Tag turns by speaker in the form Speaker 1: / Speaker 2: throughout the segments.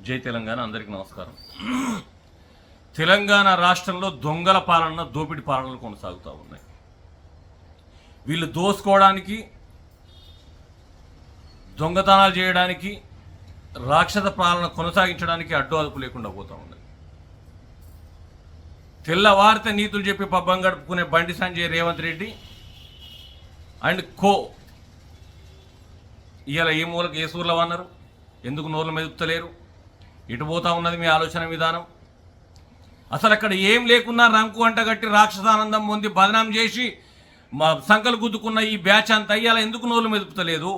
Speaker 1: జై తెలంగాణ. అందరికీ నమస్కారం. తెలంగాణ రాష్ట్రంలో దొంగల పాలన, దోపిడి పాలనలు కొనసాగుతూ ఉన్నాయి. వీళ్ళు దోసుకోవడానికి, దొంగతనాలు చేయడానికి, రాక్షస పాలన కొనసాగించడానికి అడ్డు అదుపు లేకుండా పోతూ ఉన్నాయి. తెల్లవారితే నీతులు చెప్పి పబ్బం గడుపుకునే బండి సంజయ్, రేవంత్ రెడ్డి అండ్ కో ఇవాళ ఏ మూలకు ఏ సూర్లో అన్నారు? ఎందుకు నోర్ల మెదుపుతలేరు? ఇటు పోతా ఉన్నది మీ ఆలోచన విధానం? అసలు అక్కడ ఏం లేకున్నా రంకు అంటగట్టి రాక్షసానందం పొంది బదనాం చేసి సంకలు గుద్దుకున్న ఈ బ్యాచ్ అంతా ఇవాళ ఎందుకు నోర్లు మెదుపుతలేదు?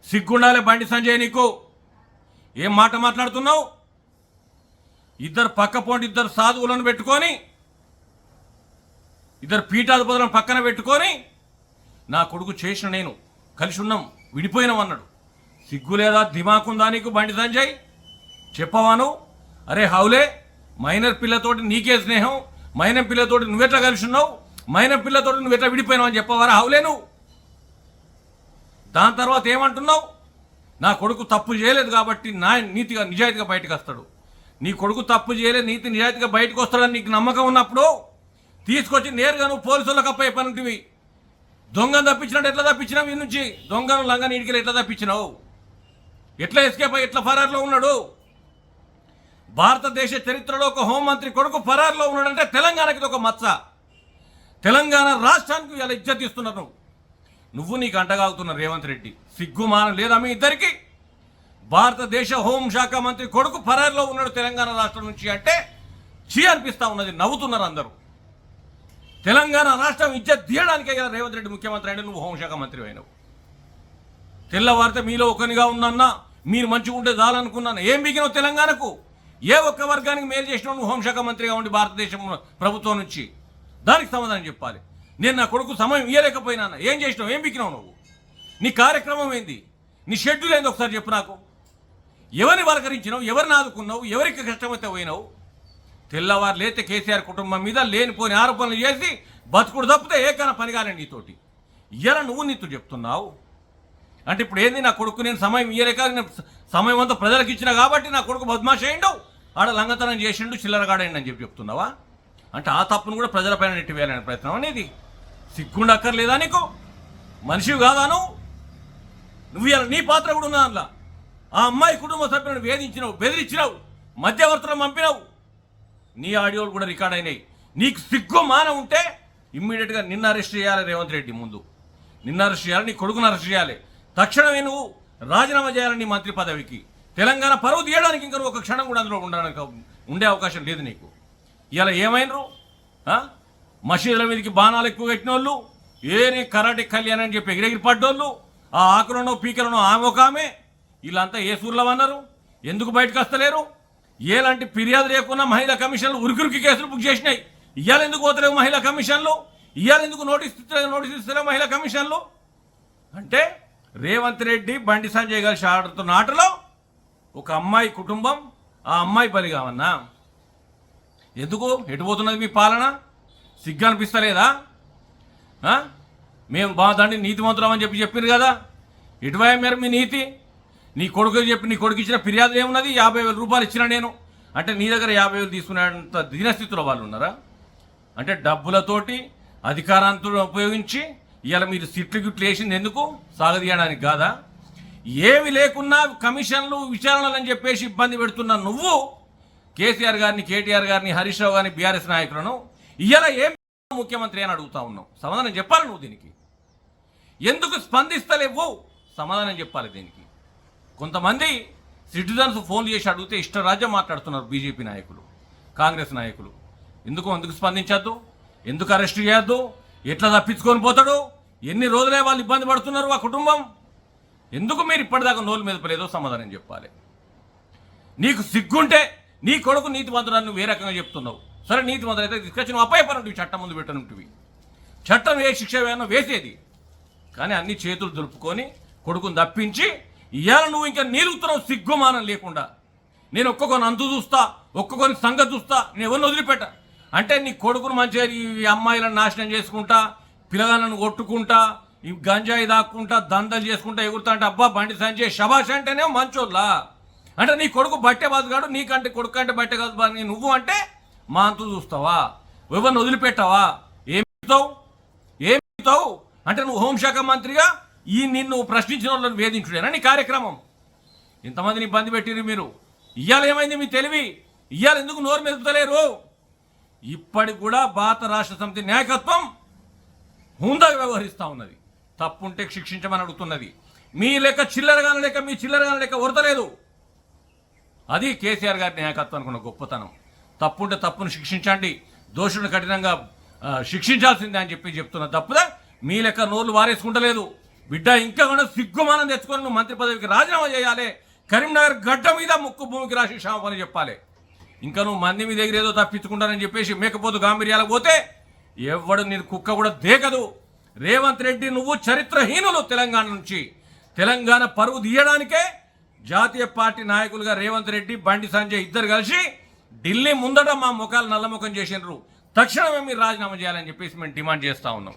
Speaker 1: సిగ్గుండాలే బండి సంజయ్, నీకు ఏం మాట మాట్లాడుతున్నావు? ఇద్దరు పక్కపోండి, ఇద్దరు సాధువులను పెట్టుకొని, ఇద్దరు పీఠాధిపతులను పక్కన పెట్టుకొని నా కొడుకు చేసిన నేను కలిసి ఉన్నాం, విడిపోయినాం అన్నాడు. సిగ్గు లేదా, దిమాకుందా నీకు బండి సంజయ్? చెప్పవాను? అరే హౌలే, మైనర్ పిల్లతోటి నీకే స్నేహం, మైనర్ పిల్లతోటి నువ్వెట్లా కలిసి ఉన్నావు, మైనర్ పిల్లతోటి నువ్వెట్లా విడిపోయినావు అని చెప్పవారా హౌలే నువ్వు? దాని తర్వాత ఏమంటున్నావు? నా కొడుకు తప్పు చేయలేదు కాబట్టి నా నీతిగా నిజాయితీగా బయటకు వస్తాడు. నీ కొడుకు తప్పు చేయలేదు, నీతి నిజాయితీగా బయటకు వస్తాడని నీకు నమ్మకం ఉన్నప్పుడు తీసుకొచ్చి నేరుగా నువ్వు పోలీసులకు అప్పయ్యపనివి. దొంగను తప్పించినట్టు ఎట్లా తప్పించినావు? ఈ నుంచి దొంగను లంగని ఇడికి ఎట్లా తప్పించినావు? ఎట్లా ఎస్కేప్ అయ్యి ఎట్లా ఫరార్లో ఉన్నాడు? భారతదేశ చరిత్రలో ఒక హోంమంత్రి కొడుకు ఫరార్లో ఉన్నాడంటే తెలంగాణకి ఒక మచ్చ. తెలంగాణ రాష్ట్రానికి ఇలా ఇజ్జత్ ఇస్తున్నారు. నువ్వు నీకు అంటగాగుతున్న రేవంత్ రెడ్డి, సిగ్గుమానం లేదా మీ ఇద్దరికి? భారతదేశ హోంశాఖ మంత్రి కొడుకు ఫరార్లో ఉన్నాడు తెలంగాణ రాష్ట్రం నుంచి అంటే చీ అనిపిస్తూ ఉన్నది. నవ్వుతున్నారు అందరూ. తెలంగాణ రాష్ట్రం ఇజ్జత్ తీయడానికే కదా రేవంత్ రెడ్డి ముఖ్యమంత్రి అంటే నువ్వు హోంశాఖ మంత్రి అయినావు. తెల్లవారితే మీలో ఒకరిగా ఉన్నన్నా, మీరు మంచిగా ఉంటే చాలనుకున్నాను. ఏం బిగినావు తెలంగాణకు? ఏ ఒక్క వర్గానికి మేలు చేసినావు నువ్వు హోంశాఖ మంత్రిగా ఉండి భారతదేశం ప్రభుత్వం నుంచి? దానికి సమాధానం చెప్పాలి. నేను నా కొడుకు సమయం ఇవ్వలేకపోయినా ఏం చేసినావు? ఏం బిగినావు నువ్వు? నీ కార్యక్రమం ఏంది? నీ షెడ్యూల్ ఏంది ఒకసారి చెప్పు నాకు. ఎవరిని పలకరించినావు? ఎవరిని ఆదుకున్నావు? ఎవరికి కష్టమైతే పోయినావు? తెల్లవారు లేతే కేసీఆర్ కుటుంబం మీద లేనిపోని ఆరోపణలు చేసి బతుకుడు తప్పితే ఏకైనా పనిగానే నీతోటి. ఇలా నువ్వు నీతో చెప్తున్నావు అంటే ఇప్పుడు ఏంది? నా కొడుకు నేను సమయం ఇయ్యలేక, సమయం అంతా ప్రజలకు ఇచ్చిన కాబట్టి నా కొడుకు బద్మాష్ అయ్యిండు, ఆడ లంగతనం చేసిండు, చిల్లరగాడైండు అని చెప్తున్నావా? అంటే ఆ తప్పును కూడా ప్రజలపైన నెట్టివేయాలనే ప్రయత్నం అనేది సిగ్గుండక్కర్లేదా నీకు? మనిషివి కాదా నువ్వు? ఇలా నీ పాత్ర కూడా ఉన్నా అందులో. ఆ అమ్మాయి కుటుంబ సభ్యులను వేధించినావు, బెదిరించినావు, మధ్యవర్తులను పంపినావు. నీ ఆడియోలు కూడా రికార్డ్ అయినాయి. నీకు సిగ్గు మానం ఉంటే ఇమ్మీడియట్గా నిన్ను అరెస్ట్ చేయాలి రేవంత్ రెడ్డి. ముందు నిన్ను అరెస్ట్ చేయాలి, నీ కొడుకును అరెస్ట్ చేయాలి. తక్షణమే నువ్వు రాజీనామా చేయాలి నీ మంత్రి పదవికి. తెలంగాణ పరువు తీయడానికి ఇంకా ఒక క్షణం కూడా అందులో ఉండే అవకాశం లేదు నీకు. ఇలా ఏమైనరు? మసీదుల మీదకి బాణాలు ఎక్కువ కట్టిన వాళ్ళు, ఏని కరాటే కళ్యాణ్ అని చెప్పి ఎగిరెగిరి పడ్డోళ్ళు, ఆ ఆకులను పీకలను ఆమె ఒక ఆమె, వీళ్ళంతా ఏ సూర్లో అన్నారు? ఎందుకు బయటకు వస్తలేరు? ఏలాంటి ఫిర్యాదు లేకున్నా మహిళా కమిషన్లు ఉరికురికి కేసులు బుక్ చేసినాయి. ఇవాళ ఎందుకు పోతలేవు మహిళా కమిషన్లు? ఇవాళ ఎందుకు నోటీస్ ఇస్తలేవు మహిళా కమిషన్లు? అంటే రేవంత్ రెడ్డి, బండి సంజయ్ గారు ఆడుతున్న ఆటలో ఒక అమ్మాయి కుటుంబం, ఆ అమ్మాయి బలి కావన్నా? ఎందుకు ఎటుపోతున్నది మీ పాలన? సిగ్గు అనిపిస్తలేదా? మేము దండి నీతిమంతులం అని చెప్పారు కదా, ఎటువైపు మేర మీ నీతి? నీ కొడుకు చెప్పి నీ కొడుకు ఇచ్చిన ఫిర్యాదు ఏమున్నది? 50,000 రూపాయలు ఇచ్చినా నేను అంటే నీ దగ్గర 50,000 తీసుకునేంత దీనస్థితిలో వాళ్ళు ఉన్నారా? అంటే డబ్బులతోటి అధికారాంతో ఉపయోగించి ఇవాళ మీరు సిట్లు గిట్లు వేసింది ఎందుకు? సాగదీయడానికి కాదా? ఏమి లేకున్నా కమిషన్లు, విచారణలు అని చెప్పేసి ఇబ్బంది పెడుతున్న నువ్వు కేసీఆర్ గారిని, కేటీఆర్ గారిని, హరీష్ రావు గారిని, బీఆర్ఎస్ నాయకులను ఇవాళ ఏం ముఖ్యమంత్రి అని అడుగుతా ఉన్నావు. సమాధానం చెప్పాలి నువ్వు. దీనికి ఎందుకు స్పందిస్తలేవు? సమాధానం చెప్పాలి దీనికి. కొంతమంది సిటిజన్స్ ఫోన్ చేసి అడిగితే ఇష్టరాజ్యం మాట్లాడుతున్నారు బీజేపీ నాయకులు, కాంగ్రెస్ నాయకులు. ఎందుకు స్పందించద్దు? ఎందుకు అరెస్ట్ చేయొద్దు? ఎట్లా తప్పించుకొని పోతాడు? ఎన్ని రోజులే వాళ్ళు ఇబ్బంది పడుతున్నారు ఆ కుటుంబం? ఎందుకు మీరు ఇప్పటిదాకా నోలు మెదపలేదో సమాధానం చెప్పాలి. నీకు సిగ్గుంటే నీ కొడుకు నీతిమంతుడు నువ్వు ఏ రకంగా చెప్తున్నావు? సరే, నీతిమంతుడు అయితే తీసుకొచ్చి నువ్వు అప్పయ్యపరంటివి, చట్టం ముందు పెట్టనుంటివి. చట్టం ఏ శిక్ష వేయనో వేసేది. కానీ అన్ని చేతులు దులుపుకొని కొడుకుని తప్పించి ఇవాళ నువ్వు ఇంకా నీలుగుతున్నావు సిగ్గుమానం లేకుండా. నేను ఒక్కొక్కని అంతు చూస్తా, ఒక్కొక్కని సంగతి చూస్తా, నేను ఎవరిని వదిలిపెట్ట అంటే నీ కొడుకును మంచిగా ఈ అమ్మాయిలను నాశనం చేసుకుంటా, పిల్లగాళ్ళను కొట్టుకుంటా, ఈ గంజాయి దాక్కుంటా, దందలు చేసుకుంటా ఎగురుతా అంటే అబ్బా బండి సంజయ్ శబాష్ అంటేనే మంచోళ్ళ. అంటే నీ కొడుకు బట్టె బాదుగాడు, నీకంటే కొడుకు అంటే బట్టె కాదు బాదు నువ్వు అంటే మా అంతు చూస్తావా? ఎవరిని వదిలిపెట్టావా? ఏమిస్తావు అంటే నువ్వు హోంశాఖ మంత్రిగా ఈ నిన్ను ప్రశ్నించిన వాళ్ళని వేధించుడేనా నీ కార్యక్రమం? ఇంతమందిని ఇబ్బంది పెట్టిరు మీరు. ఇవాళ ఏమైంది మీ తెలివి? ఇవాళ ఎందుకు నోరు మెదుపుతలేరు? ఇప్పటికి కూడా భారత రాష్ట్ర సమితి నాయకత్వం హుందాగా వ్యవహరిస్తూ ఉన్నది. తప్పుంటే శిక్షించమని అడుగుతున్నది. మీ లెక్క చిల్లరగాన లెక్క మీ చిల్లరగాన లెక్క వరదలేదు. అది కేసీఆర్ గారి నాయకత్వానికి ఉన్న గొప్పతనం. తప్పుంటే తప్పును శిక్షించండి, దోషులను కఠినంగా శిక్షించాల్సిందే అని చెప్తున్నా తప్పుదా. మీ లెక్క నోర్లు వారేసుకుంటలేదు. బిడ్డ ఇంకా కూడా సిగ్గుమానం తెచ్చుకొని నువ్వు మంత్రి పదవికి రాజీనామా చేయాలి. కరీంనగర్ గడ్డ మీద ముక్కు భూమికి రాసి క్షమాపణ చెప్పాలి. ఇంకా నువ్వు మంది మీ దగ్గర ఏదో తప్పించుకుంటానని చెప్పేసి మేకపోతు గాంభీర్యాలకు పోతే ఎవడు నేను కుక్క కూడా దేకదు. రేవంత్ రెడ్డి నువ్వు చరిత్రహీనులు. తెలంగాణ నుంచి తెలంగాణ పరువు తీయడానికే జాతీయ పార్టీ నాయకులుగా రేవంత్ రెడ్డి, బండి సంజయ్ ఇద్దరు కలిసి ఢిల్లీ ముందట మా ముఖాలు నల్లముఖం చేసినారు. తక్షణమే మీరు రాజీనామా చేయాలని చెప్పేసి మేము డిమాండ్ చేస్తూ ఉన్నాం.